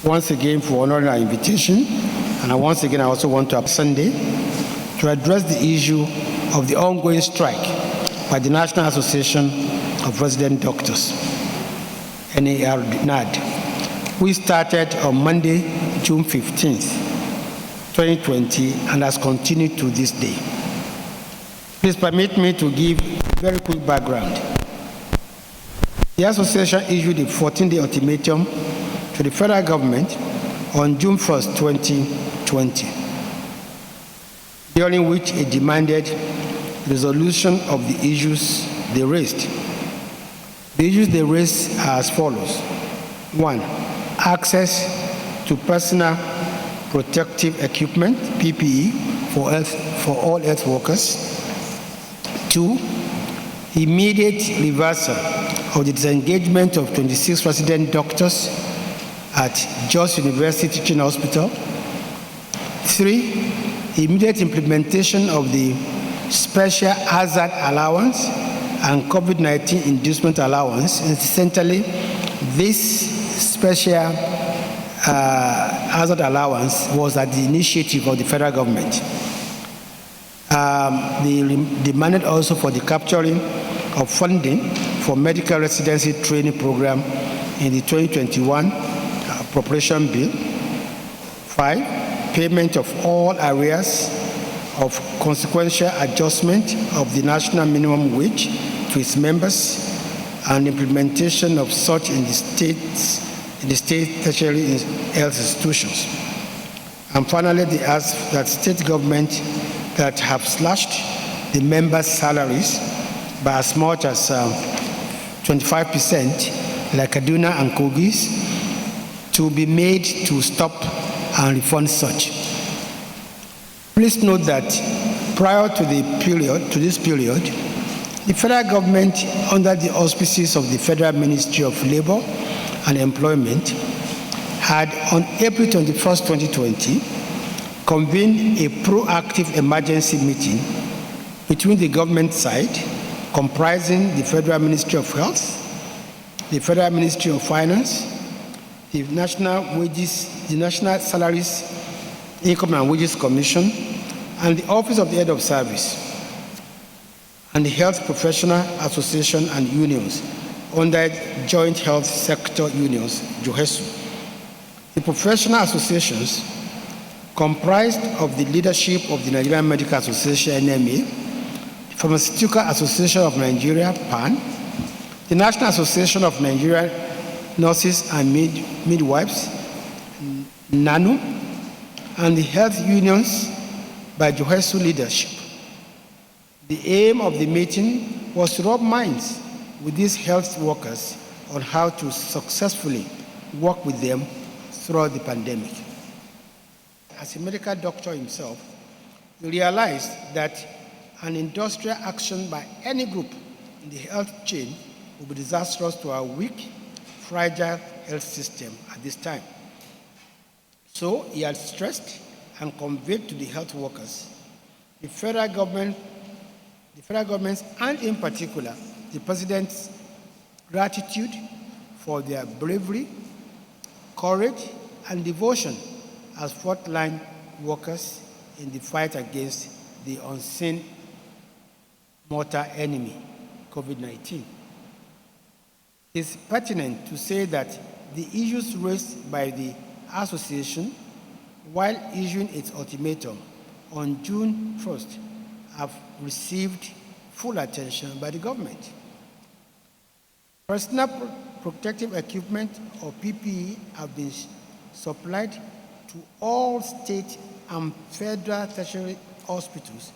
once again for honoring our invitation. And once again, I also want to have Sunday to address the issue of the ongoing strike by the National Association of Resident Doctors, NARD. We started on Monday, June 15th, 2020, and has continued to this day. Please permit me to give a very quick background. The association issued a 14-day ultimatum to the federal government on June 1st, 2020, during which it demanded resolution of the issues they raised. The issues they raised are as follows. 1, access to personal protective equipment, PPE, for all health workers. 2, immediate reversal of the disengagement of 26 resident doctors at Jos University Teaching Hospital. 3, immediate implementation of the Special Hazard Allowance and COVID-19 Inducement Allowance. Essentially, this Special Hazard Allowance was at the initiative of the federal government. They demanded also for the capturing of funding for medical residency training program in the 2021 appropriation bill. 5, payment of all arrears of consequential adjustment of the national minimum wage to its members and implementation of such in the state tertiary health institutions. And finally, they ask that state government that have slashed the members' salaries by as much as 25%, like Kaduna and Kogis, to be made to stop and refund such. Please note that prior to this period, the federal government, under the auspices of the Federal Ministry of Labor and Employment, had on April 21st, 2020, convened a proactive emergency meeting between the government side, comprising the Federal Ministry of Health, the Federal Ministry of Finance, the National Salaries, Income and Wages Commission, and the Office of the Head of Service, and the Health Professional Association and Unions under Joint Health Sector Unions, JOHESU. The professional associations comprised of the leadership of the Nigerian Medical Association, NMA, the Pharmaceutical Association of Nigeria, PAN, the National Association of Nigerian Nurses and Midwives, NANU, and the health unions by JOHESU leadership. The aim of the meeting was to rub minds with these health workers on how to successfully work with them throughout the pandemic. As a medical doctor himself, he realized that an industrial action by any group in the health chain would be disastrous to our weak, fragile health system at this time. So he had stressed and conveyed to the health workers, the federal government's, and in particular, the President's gratitude for their bravery, courage, and devotion as frontline workers in the fight against the unseen mortal enemy, COVID-19. It's pertinent to say that the issues raised by the association while issuing its ultimatum on June 1st have received full attention by the government. Personal protective equipment, or PPE, have been supplied to all state and federal tertiary hospitals,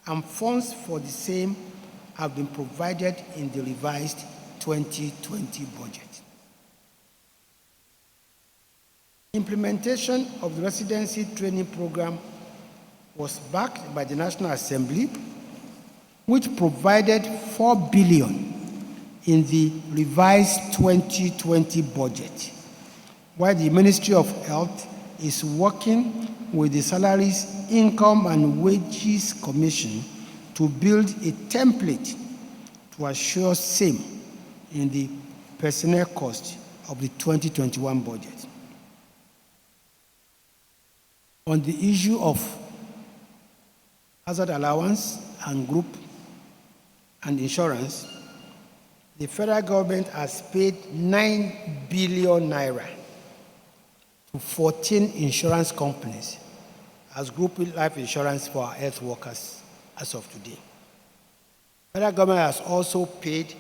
and funds for the same have been provided in the revised 2020 budget. Implementation of the residency training program was backed by the National Assembly, which provided $4 billion in the revised 2020 budget, while the Ministry of Health is working with the Salaries, Income and Wages Commission to build a template to assure same in the personnel cost of the 2021 budget. On the issue of hazard allowance and group and insurance, the federal government has paid 9 billion naira to 14 insurance companies as group life insurance for our health workers as of today. The federal government has also paid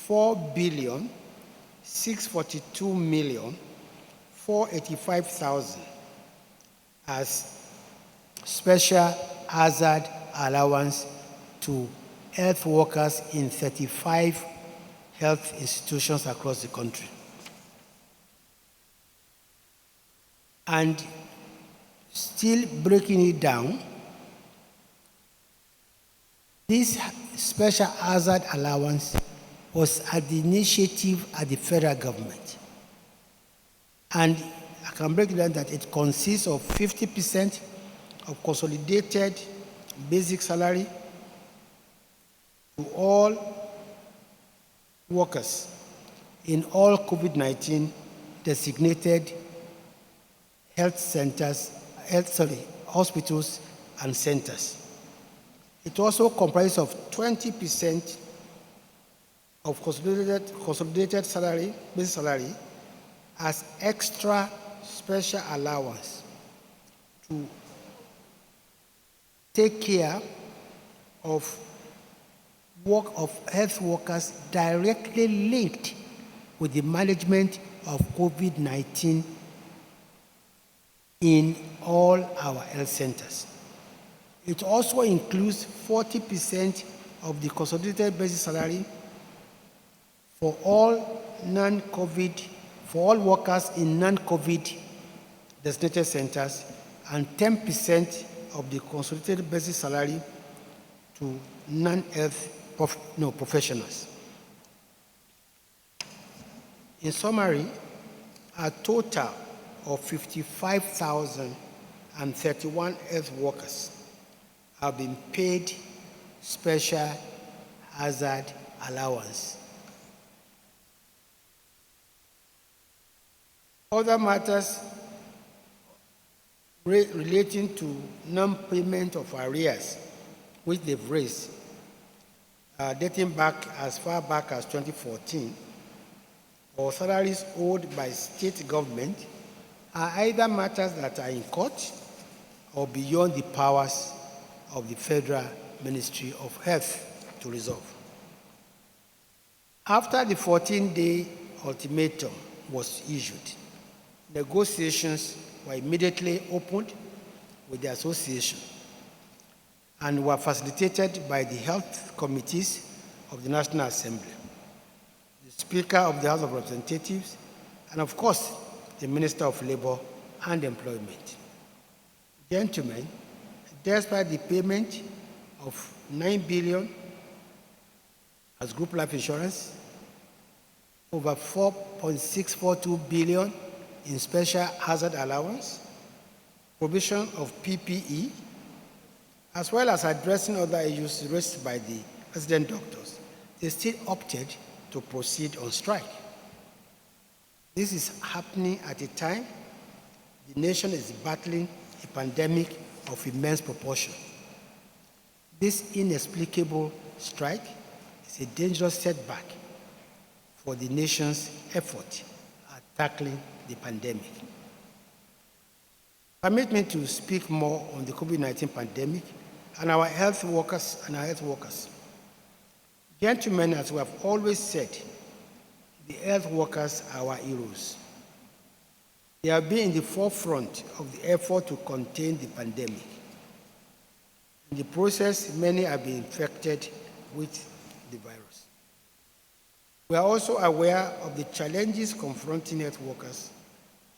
4,642,485,000 as special hazard allowance to health workers in 35 health institutions across the country. And still breaking it down, this special hazard allowance was at the initiative at the federal government. And I can break it down that it consists of 50% of consolidated basic salary to all workers in all COVID-19 designated hospitals and centers. It also comprises of 20% of consolidated salary, basic salary, as extra special allowance to take care of work of health workers directly linked with the management of COVID-19 in all our health centers. It also includes 40% of the consolidated basic salary for all workers in non-COVID designated centers, and 10% of the consolidated basic salary to non-health professionals. In summary, a total of 55,031 health workers have been paid special hazard allowance. Other matters relating to non-payment of arrears, which they've raised, dating back as far back as 2014, or salaries owed by state government, are either matters that are in court or beyond the powers of the Federal Ministry of Health to resolve. After the 14-day ultimatum was issued, negotiations were immediately opened with the association and were facilitated by the health committees of the National Assembly, the Speaker of the House of Representatives, and of course, the Minister of Labor and Employment. Gentlemen, despite the payment of 9 billion as group life insurance, over 4.642 billion in special hazard allowance, provision of PPE, as well as addressing other issues raised by the resident doctors, they still opted to proceed on strike. This is happening at a time the nation is battling a pandemic of immense proportion. This inexplicable strike is a dangerous setback for the nation's effort at tackling the pandemic. Permit me to speak more on the COVID-19 pandemic and our health workers. Gentlemen, as we have always said, the health workers are our heroes. They have been in the forefront of the effort to contain the pandemic. In the process, many have been infected with the virus. We are also aware of the challenges confronting health workers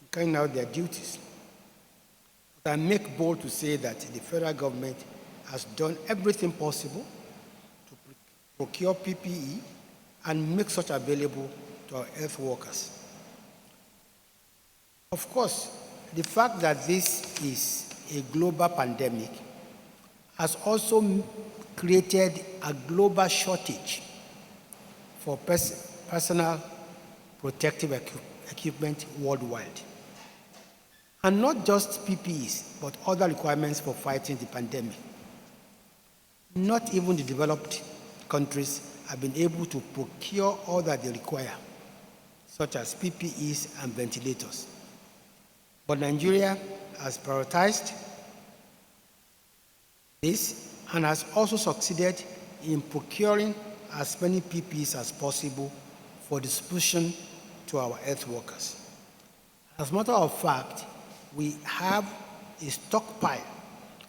in carrying out their duties. But I make bold to say that the federal government has done everything possible to procure PPE and make such available to our health workers. Of course, the fact that this is a global pandemic has also created a global shortage for personal protective equipment worldwide. And not just PPEs, but other requirements for fighting the pandemic. Not even the developed countries have been able to procure all that they require, such as PPEs and ventilators. But Nigeria has prioritized this and has also succeeded in procuring as many PPEs as possible for distribution to our health workers. As a matter of fact, we have a stockpile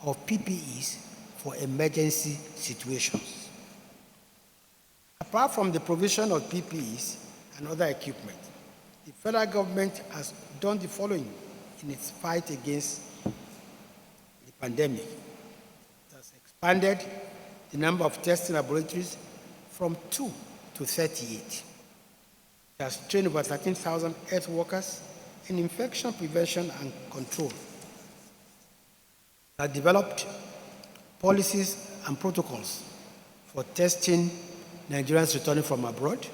of PPEs for emergency situations. Apart from the provision of PPEs and other equipment, the federal government has done the following in its fight against the pandemic. It has expanded the number of testing laboratories from 2 to 38. It has trained over 13,000 health workers in infection prevention and control. It has developed policies and protocols for testing Nigerians returning from abroad. It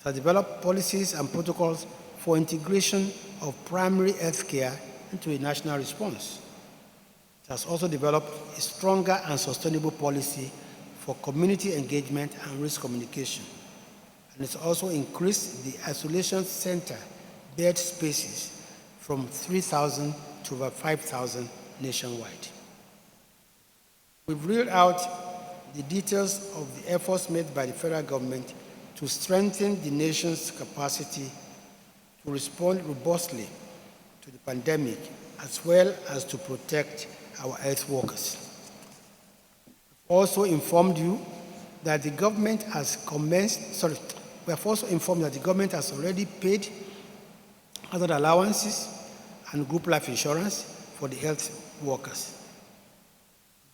has developed policies and protocols for integration of primary health care into a national response. It has also developed a stronger and sustainable policy for community engagement and risk communication. And it's also increased the isolation center bed spaces from 3,000 to over 5,000 nationwide. We've reeled out the details of the efforts made by the federal government to strengthen the nation's capacity to respond robustly to the pandemic, as well as to protect our health workers. We've also informed you that the government has we have also informed that the government has already paid hazard allowances and group life insurance for the health workers.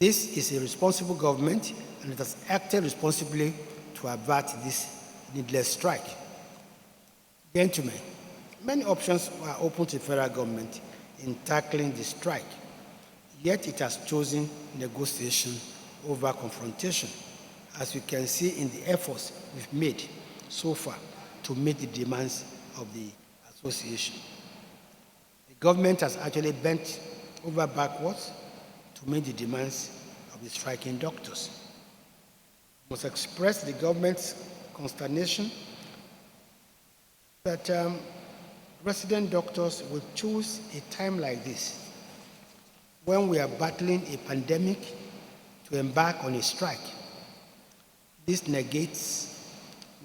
This is a responsible government, and it has acted responsibly to avert this needless strike. Gentlemen, many options were open to the federal government in tackling the strike, yet it has chosen negotiation over confrontation, as you can see in the efforts we've made so far to meet the demands of the association. The government has actually bent over backwards to meet the demands of the striking doctors. I must express the government's consternation that resident doctors will choose a time like this, when we are battling a pandemic, to embark on a strike. This negates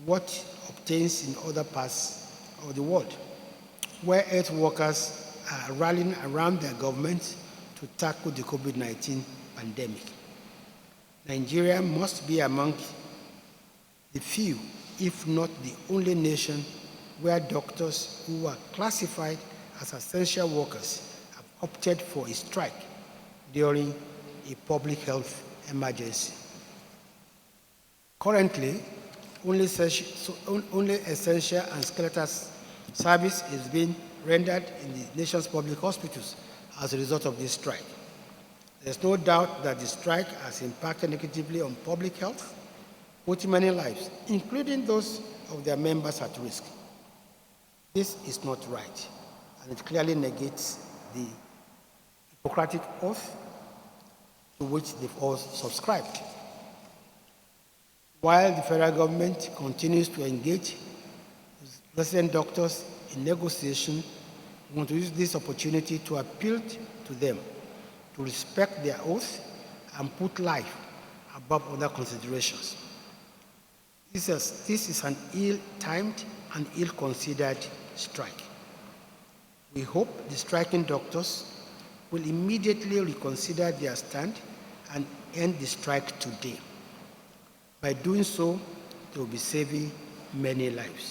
what obtains in other parts of the world, where health workers are rallying around their government to tackle the COVID-19 pandemic. Nigeria must be among the few, if not the only nation, where doctors who are classified as essential workers have opted for a strike during a public health emergency. Currently, only essential and skeletal service is being rendered in the nation's public hospitals as a result of this strike. There's no doubt that the strike has impacted negatively on public health, putting many lives, including those of their members, at risk. This is not right, and it clearly negates the Hippocratic oath to which they've all subscribed. While the federal government continues to engage with resident doctors in negotiation, we want to use this opportunity to appeal to them to respect their oath and put life above other considerations. This is an ill-timed and ill-considered strike. We hope the striking doctors will immediately reconsider their stand and end the strike today. By doing so, they will be saving many lives.